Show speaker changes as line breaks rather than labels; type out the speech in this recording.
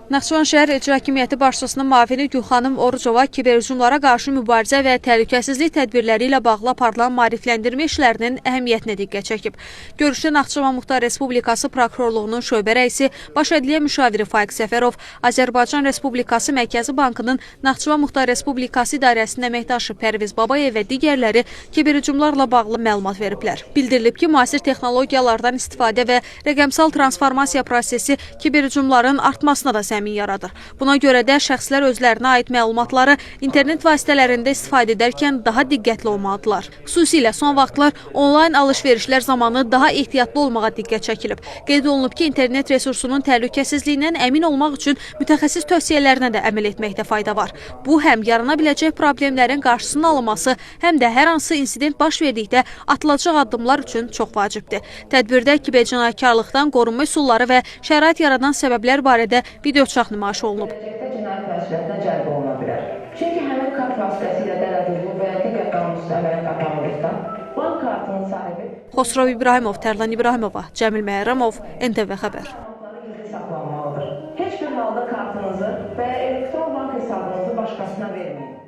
Naxçıvan şəhər İcra Hakimiyyəti başçısının müavini Gülxanım Orucova kiberhücumlara qarşı mübarizə və təhlükəsizlik tədbirləri ilə bağlı aparılan maarifləndirmə işlərinin əhəmiyyətinə diqqət çəkib. Görüşdə Naxçıvan Muxtar Respublikası Prokurorluğunun şöbə rəisi, Baş Ədliyyə Müşaviri Faiq Səfərov, Azərbaycan Respublikası Mərkəzi Bankının Naxçıvan Muxtar Respublikası İdarəsinin əməkdaşı Pərviz Babayev və digərləri kiberhücumlarla bağlı məlumat veriblər. Bildirilib ki, müasir texnologiyalardan istifadə və rəqəmsal transformasiya prosesi kiberhücumların artmasına da səmin yaradır. Buna görə də şəxslər özlərinə aid məlumatları internet vasitələrində istifadə edərkən daha diqqətli olmalıdırlar. Xüsusilə son vaxtlar onlayn alış-verişlər zamanı daha ehtiyatlı olmağa diqqət çəkilib. Qeyd olunub ki, internet resursunun təhlükəsizliyindən əmin olmaq üçün mütəxəssis tövsiyələrinə də əməl etməkdə fayda var. Bu, həm yarana biləcək problemlərin qarşısının alınması, həm də hər hansı insident baş verdikdə atılacaq addımlar üçün çox vacibdir. Tədbirdə kibercinayətkarlıqdan qorunma üsulları və şərait yaradan səbəblər barədə videoçarx nümayiş olunub.
Cinayət məsuliyyətinə cəlb oluna bilər. Çünki həmin kart vasitəsilə dələduzluq və ya digər qanunsuz əməliyyat aparılırsa, bank kartının sahibi
Xosrov İbrahimov, Tərlan İbrahimova, Cəmil Məhərrəmov, NTV Xəbər.
gizli saxlanmalıdır. Heç bir halda kartınızı və ya elektron bank hesabınızı başqasına verməyin.